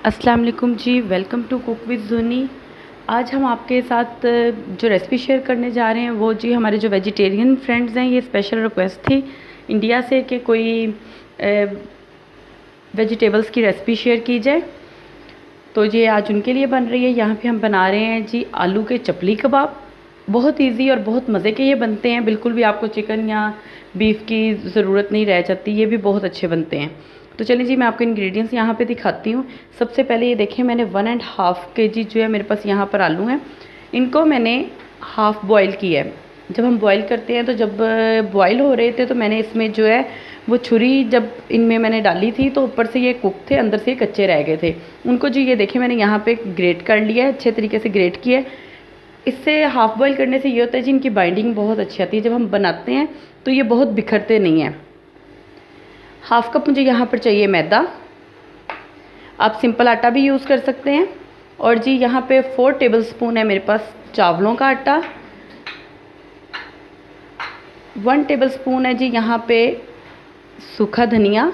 अस्सलाम वालेकुम जी, welcome to cook with Zooni. आज हम आपके साथ जो रेसिपी शेयर करने जा रहे हैं वो जी हमारे जो वेजिटेरियन फ्रेंड्स हैं, ये स्पेशल रिक्वेस्ट थी इंडिया से कि कोई वेजिटेबल्स की रेसिपी शेयर की जाए। तो ये आज उनके लिए बन रही है। यहाँ पे हम बना रहे हैं जी आलू के चपली कबाब। बहुत इजी और बहुत मज़े के ये बनते हैं, बिल्कुल भी आपको चिकन या बीफ की ज़रूरत नहीं रह जाती, ये भी बहुत अच्छे बनते हैं। तो चलिए जी मैं आपको इंग्रेडिएंट्स यहाँ पे दिखाती हूँ। सबसे पहले ये देखिए, मैंने 1.5 kg जो है मेरे पास यहाँ पर आलू हैं, इनको मैंने हाफ़ बॉयल किया है। जब हम बॉयल करते हैं तो जब बॉयल हो रहे थे तो मैंने इसमें जो है वो छुरी जब इनमें मैंने डाली थी तो ऊपर से ये कुक थे, अंदर से ये कच्चे रह गए थे। उनको जी ये देखिए मैंने यहाँ पे ग्रेट कर लिया है, अच्छे तरीके से ग्रेट किया है। इससे हाफ़ बॉयल करने से ये होता है जी इनकी बाइंडिंग बहुत अच्छी आती है। जब हम बनाते हैं तो ये बहुत बिखरते नहीं हैं। हाफ़ कप मुझे यहाँ पर चाहिए मैदा, आप सिंपल आटा भी यूज़ कर सकते हैं। और जी यहाँ पे 4 टेबलस्पून है मेरे पास चावलों का आटा। 1 टेबलस्पून है जी यहाँ पे सूखा धनिया।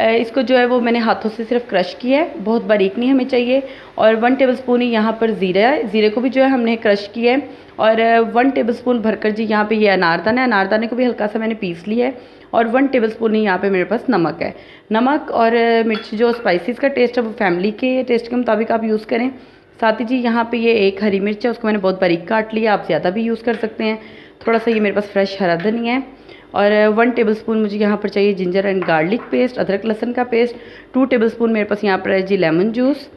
इसको जो है वो मैंने हाथों से सिर्फ क्रश किया है, बहुत बारीक नहीं हमें चाहिए। और 1 टेबलस्पून ही यहाँ पर ज़ीरा है, ज़ीरे को भी जो है हमने क्रश किया है। और 1 टेबलस्पून भरकर जी यहाँ पे ये अनारदाना है, अनारदाने को भी हल्का सा मैंने पीस लिया है। और 1 टेबलस्पून ही यहाँ पे मेरे पास नमक है। नमक और मिर्च जो स्पाइसेस का टेस्ट है वो फैमिली के टेस्ट के मुताबिक आप यूज़ करें। साथ ही जी यहाँ पे ये 1 हरी मिर्च है, उसको मैंने बहुत बारीक काट लिया, आप ज़्यादा भी यूज़ कर सकते हैं। थोड़ा सा ये मेरे पास फ्रेश हरा धनिया है। और 1 टेबलस्पून मुझे यहाँ पर चाहिए जिंजर एंड गार्लिक पेस्ट, अदरक लहसुन का पेस्ट। 2 टेबलस्पून मेरे पास यहाँ पर है जी लेमन जूस।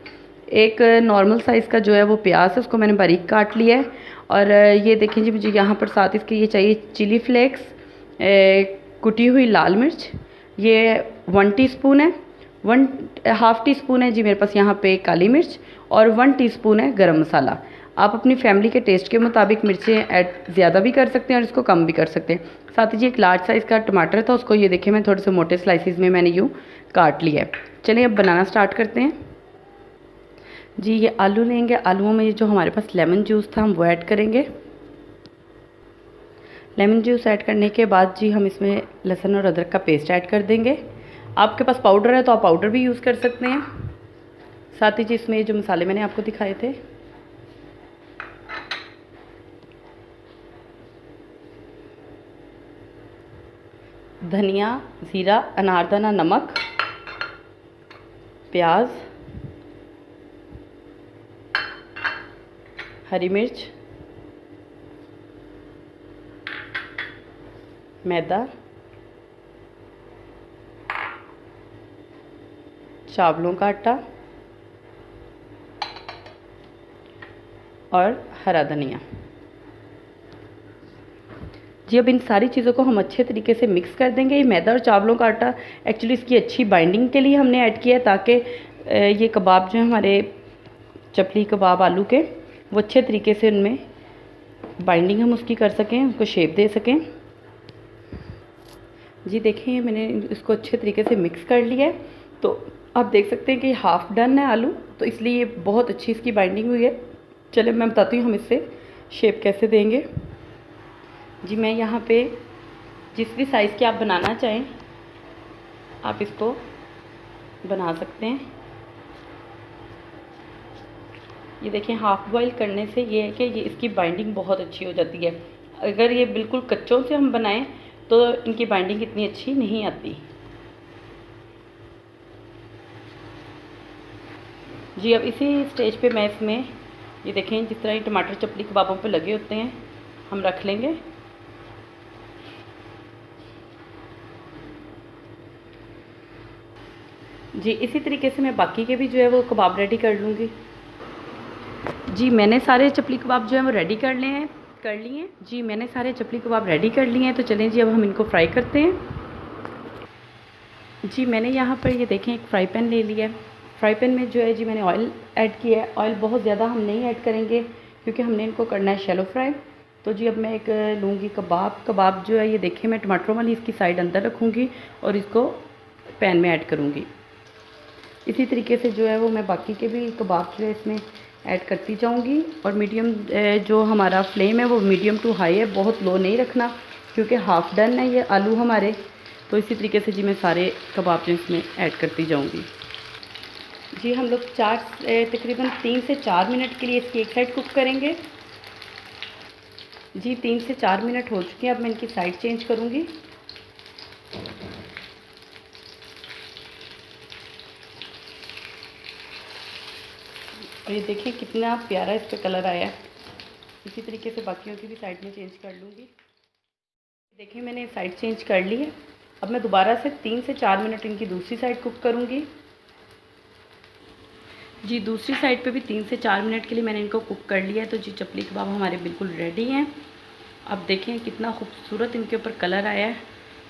एक नॉर्मल साइज़ का जो है वो प्याज है, उसको मैंने बारीक काट लिया है। और ये देखें जी मुझे यहाँ पर साथ इसके ये चाहिए चिली फ्लेक्स, कुटी हुई लाल मिर्च, ये 1 टीस्पून है। 1/2 टीस्पून है जी मेरे पास यहाँ पे काली मिर्च। और 1 टीस्पून है गरम मसाला। आप अपनी फैमिली के टेस्ट के मुताबिक मिर्चें ऐड ज़्यादा भी कर सकते हैं और इसको कम भी कर सकते हैं। साथ ही जी एक लार्ज साइज़ का टमाटर था, उसको ये देखिए मैं थोड़े से मोटे स्लाइसिस में मैंने यूँ काट लिया है। चलिए अब बनाना स्टार्ट करते हैं। जी ये आलू लेंगे, आलूओं में जो हमारे पास लेमन जूस था हम वो ऐड करेंगे। लेमन जूस ऐड करने के बाद जी हम इसमें लहसुन और अदरक का पेस्ट ऐड कर देंगे। आपके पास पाउडर है तो आप पाउडर भी यूज़ कर सकते हैं। साथ ही जी इसमें जो मसाले मैंने आपको दिखाए थे, धनिया, ज़ीरा, अनारदाना, नमक, प्याज, हरी मिर्च, मैदा, चावलों का आटा और हरा धनिया। जी अब इन सारी चीज़ों को हम अच्छे तरीके से मिक्स कर देंगे। ये मैदा और चावलों का आटा एक्चुअली इसकी अच्छी बाइंडिंग के लिए हमने ऐड किया है, ताकि ये कबाब जो है हमारे चपली कबाब आलू के, वो अच्छे तरीके से उनमें बाइंडिंग हम उसकी कर सकें, उसको शेप दे सकें। जी देखें मैंने इसको अच्छे तरीके से मिक्स कर लिया है। तो आप देख सकते हैं कि हाफ़ डन है आलू, तो इसलिए ये बहुत अच्छी इसकी बाइंडिंग हुई है। चलिए मैं बताती हूँ हम इससे शेप कैसे देंगे। जी मैं यहाँ पे जिस भी साइज़ के आप बनाना चाहें आप इसको बना सकते हैं। ये देखें हाफ़ बॉयल करने से ये है कि ये इसकी बाइंडिंग बहुत अच्छी हो जाती है। अगर ये बिल्कुल कच्चों से हम बनाएं तो इनकी बाइंडिंग इतनी अच्छी नहीं आती। जी अब इसी स्टेज पे मैं इसमें ये देखें जिस तरह ये टमाटर चपली कबाबों पे लगे होते हैं हम रख लेंगे। जी इसी तरीके से मैं बाकी के भी जो है वो कबाब रेडी कर लूँगी। जी मैंने सारे चपली कबाब जो है वो रेडी कर लिए। जी मैंने सारे चपली कबाब रेडी कर लिए हैं। तो चलें जी अब हम इनको फ्राई करते हैं। जी मैंने यहाँ पर ये देखें एक फ्राई पैन ले लिया है। फ्राई पैन में जो है जी मैंने ऑयल ऐड किया है। ऑयल बहुत ज़्यादा हम नहीं ऐड करेंगे क्योंकि हमने इनको करना है शैलो फ्राई। तो जी अब मैं एक लूँगी कबाब जो है ये देखें मैं टमाटरों वाली इसकी साइड अंदर रखूँगी और इसको पैन में ऐड करूँगी। इसी तरीके से जो है वो मैं बाकी के भी कबाब जो है इसमें ऐड करती जाऊंगी। और मीडियम जो हमारा फ्लेम है वो मीडियम टू हाई है, बहुत लो नहीं रखना क्योंकि हाफ़ डन है ये आलू हमारे। तो इसी तरीके से जी मैं सारे कबाब जो इसमें ऐड करती जाऊंगी। जी हम लोग तकरीबन 3 से 4 मिनट के लिए इसकी एक साइड कुक करेंगे। जी 3 से 4 मिनट हो चुके हैं, अब मैं इनकी साइड चेंज करूँगी। और ये देखें कितना प्यारा इस पर कलर आया है। इसी तरीके से बाकियों की भी साइड में चेंज कर लूँगी। देखिए मैंने साइड चेंज कर ली है। अब मैं दोबारा से 3 से 4 मिनट इनकी दूसरी साइड कुक करूँगी। जी दूसरी साइड पे भी 3 से 4 मिनट के लिए मैंने इनको कुक कर लिया है। तो जी चपली कबाब हमारे बिल्कुल रेडी हैं। अब देखें कितना खूबसूरत इनके ऊपर कलर आया है।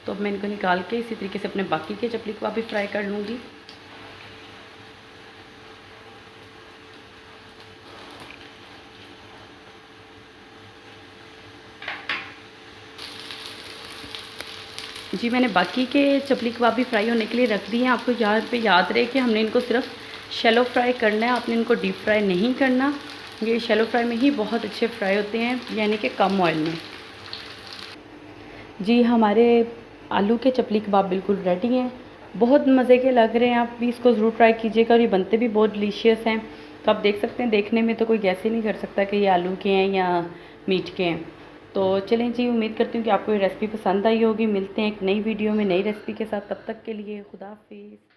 तो अब मैं इनको निकाल के इसी तरीके से अपने बाकी के चपली कबाब भी फ्राई कर लूँगी। जी मैंने बाकी के चपली कबाब भी फ्राई होने के लिए रख दिए हैं। आपको यहाँ पे याद रहे कि हमने इनको सिर्फ शैलो फ्राई करना है, आपने इनको डीप फ्राई नहीं करना। ये शैलो फ्राई में ही बहुत अच्छे फ्राई होते हैं, यानी कि कम ऑयल में। जी हमारे आलू के चपली कबाब बिल्कुल रेडी हैं, बहुत मज़े के लग रहे हैं। आप भी इसको ज़रूर ट्राई कीजिएगा और ये बनते भी बहुत डिलीशियस हैं। तो आप देख सकते हैं, देखने में तो कोई गैस ही नहीं कर सकता कि ये आलू के हैं या मीट के हैं। तो चलें जी, उम्मीद करती हूँ कि आपको ये रेसिपी पसंद आई होगी। मिलते हैं एक नई वीडियो में नई रेसिपी के साथ, तब तक के लिए खुदा हाफिज़।